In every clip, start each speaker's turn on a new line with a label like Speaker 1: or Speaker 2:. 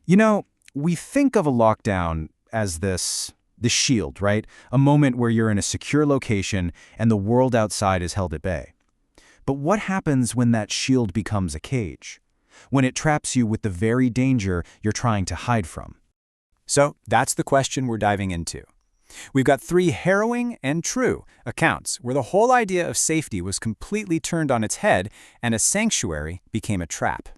Speaker 1: You know, we think of a lockdown as this shield, right? A moment where you're in a secure location and the world outside is held at bay. But what happens when that shield becomes a cage? When it traps you with the very danger you're trying to hide from?
Speaker 2: So that's the question we're diving into. We've got 3 harrowing and true accounts where the whole idea of safety was completely turned on its head and a sanctuary became a trap.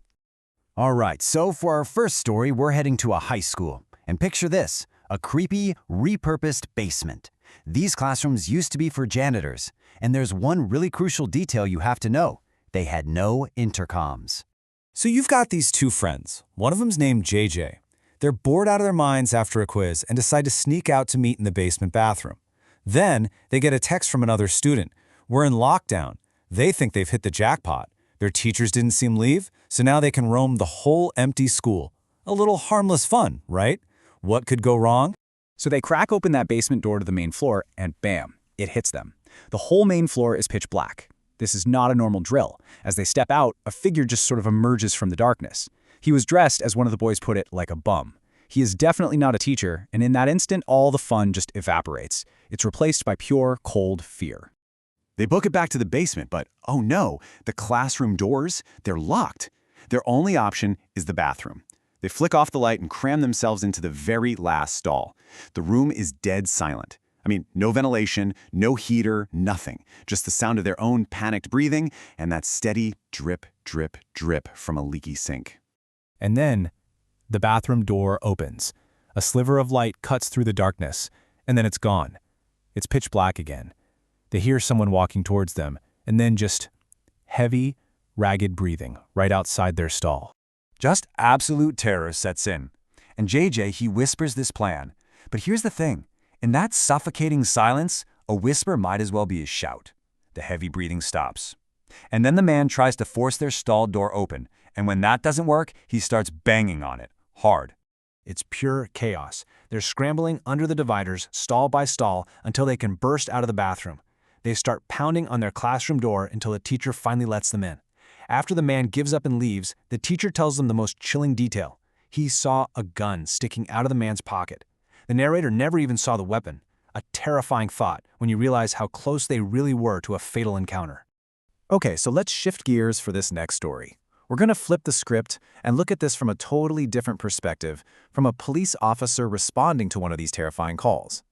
Speaker 3: All right, so for our first story, we're heading to a high school. And picture this, a creepy, repurposed basement. These classrooms used to be for janitors. And there's one really crucial detail you have to know. They had no intercoms.
Speaker 2: So you've got these 2 friends. One of them's named JJ. They're bored out of their minds after a quiz and decide to sneak out to meet in the basement bathroom. Then they get a text from another student. We're in lockdown. They think they've hit the jackpot. Their teachers didn't seem leave, so now they can roam the whole empty school. A little harmless fun, right? What could go wrong? So they crack open that basement door to the main floor, and bam, it hits them. The whole main floor is pitch black. This is not a normal drill. As they step out, a figure just sort of emerges from the darkness. He was dressed, as one of the boys put it, like a bum. He is definitely not a teacher, and in that instant, all the fun just evaporates. It's replaced by pure, cold fear.
Speaker 3: They book it back to the basement, but oh no, the classroom doors, they're locked. Their only option is the bathroom. They flick off the light and cram themselves into the very last stall. The room is dead silent. I mean, no ventilation, no heater, nothing. Just the sound of their own panicked breathing and that steady drip, drip, drip from a leaky sink.
Speaker 2: And then, the bathroom door opens. A sliver of light cuts through the darkness, and then it's gone. It's pitch black again. They hear someone walking towards them, and then just heavy, ragged breathing right outside their stall.
Speaker 3: Just absolute terror sets in. And JJ, he whispers this plan. But here's the thing. In that suffocating silence, a whisper might as well be a shout. The heavy breathing stops. And then the man tries to force their stall door open, and when that doesn't work, he starts banging on it, hard.
Speaker 2: It's pure chaos. They're scrambling under the dividers, stall by stall, until they can burst out of the bathroom. They start pounding on their classroom door until the teacher finally lets them in. After the man gives up and leaves, the teacher tells them the most chilling detail. He saw a gun sticking out of the man's pocket. The narrator never even saw the weapon. A terrifying thought when you realize how close they really were to a fatal encounter. Okay, so let's shift gears for this next story. We're going to flip the script and look at this from a totally different perspective, from a police officer responding to one of these terrifying calls.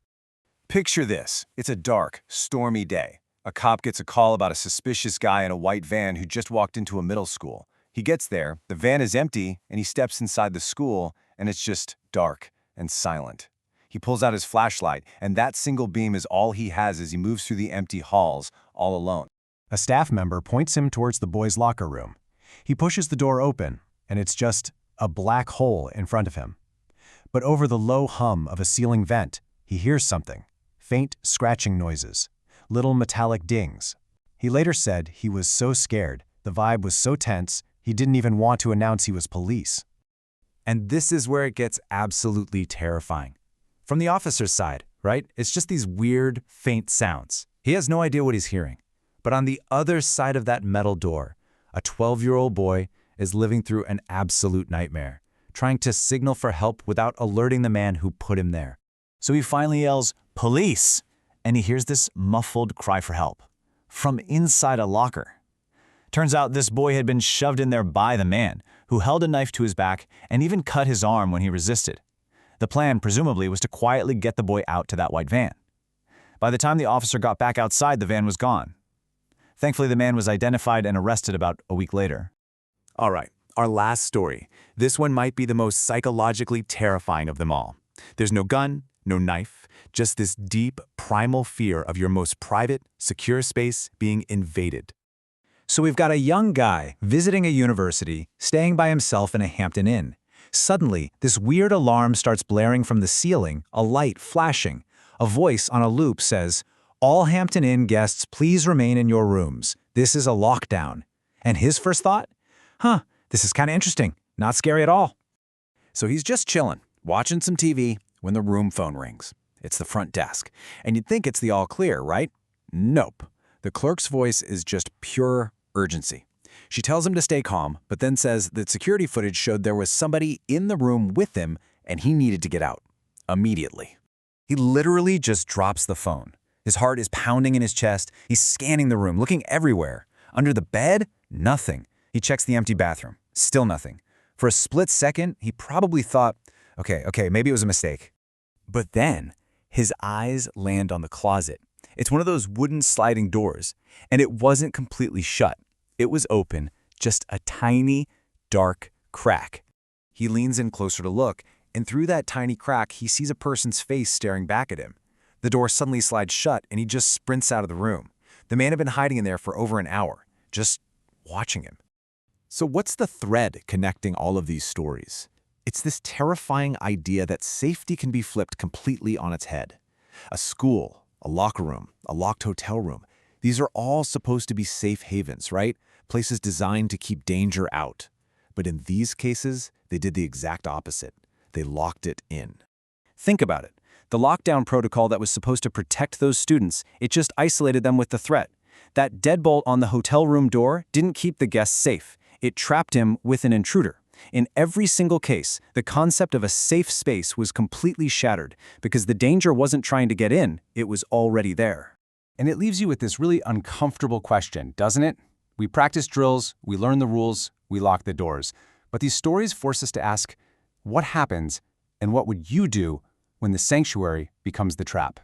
Speaker 3: Picture this. It's a dark, stormy day. A cop gets a call about a suspicious guy in a white van who just walked into a middle school. He gets there, the van is empty, and he steps inside the school, and it's just dark and silent. He pulls out his flashlight, and that single beam is all he has as he moves through the empty halls, all alone.
Speaker 2: A staff member points him towards the boys' locker room. He pushes the door open, and it's just a black hole in front of him. But over the low hum of a ceiling vent, he hears something. Faint scratching noises. Little metallic dings. He later said he was so scared, the vibe was so tense, he didn't even want to announce he was police. And this is where it gets absolutely terrifying. From the officer's side, right? It's just these weird, faint sounds. He has no idea what he's hearing. But on the other side of that metal door, a 12-year-old boy is living through an absolute nightmare, trying to signal for help without alerting the man who put him there. So he finally yells, "Police!" and he hears this muffled cry for help from inside a locker. Turns out this boy had been shoved in there by the man, who held a knife to his back and even cut his arm when he resisted. The plan, presumably, was to quietly get the boy out to that white van. By the time the officer got back outside, the van was gone. Thankfully, the man was identified and arrested about a week later. All right, our last story. This one might be the most psychologically terrifying of them all. There's no gun, no knife, just this deep, primal fear of your most private, secure space being invaded. So we've got a young guy visiting a university, staying by himself in a Hampton Inn. Suddenly, this weird alarm starts blaring from the ceiling, a light flashing. A voice on a loop says, "All Hampton Inn guests, please remain in your rooms. This is a lockdown." And his first thought? This is kind of interesting. Not scary at all. So he's just chilling, watching some TV, when the room phone rings. It's the front desk. And you'd think it's the all clear, right? Nope. The clerk's voice is just pure urgency. She tells him to stay calm, but then says that security footage showed there was somebody in the room with him and he needed to get out. Immediately.
Speaker 1: He literally just drops the phone. His heart is pounding in his chest. He's scanning the room, looking everywhere. Under the bed? Nothing. He checks the empty bathroom. Still nothing. For a split second, he probably thought, okay, maybe it was a mistake. But then, his eyes land on the closet. It's one of those wooden sliding doors, and it wasn't completely shut. It was open, just a tiny, dark crack. He leans in closer to look, and through that tiny crack, he sees a person's face staring back at him. The door suddenly slides shut, and he just sprints out of the room. The man had been hiding in there for over an hour, just watching him.
Speaker 3: So what's the thread connecting all of these stories? It's this terrifying idea that safety can be flipped completely on its head. A school, a locker room, a locked hotel room, these are all supposed to be safe havens, right? Places designed to keep danger out. But in these cases, they did the exact opposite. They locked it in.
Speaker 1: Think about it. The lockdown protocol that was supposed to protect those students, it just isolated them with the threat. That deadbolt on the hotel room door didn't keep the guests safe. It trapped him with an intruder. In every single case, the concept of a safe space was completely shattered because the danger wasn't trying to get in, it was already there.
Speaker 2: And it leaves you with this really uncomfortable question, doesn't it? We practice drills, we learn the rules, we lock the doors. But these stories force us to ask, what happens and what would you do when the sanctuary becomes the trap?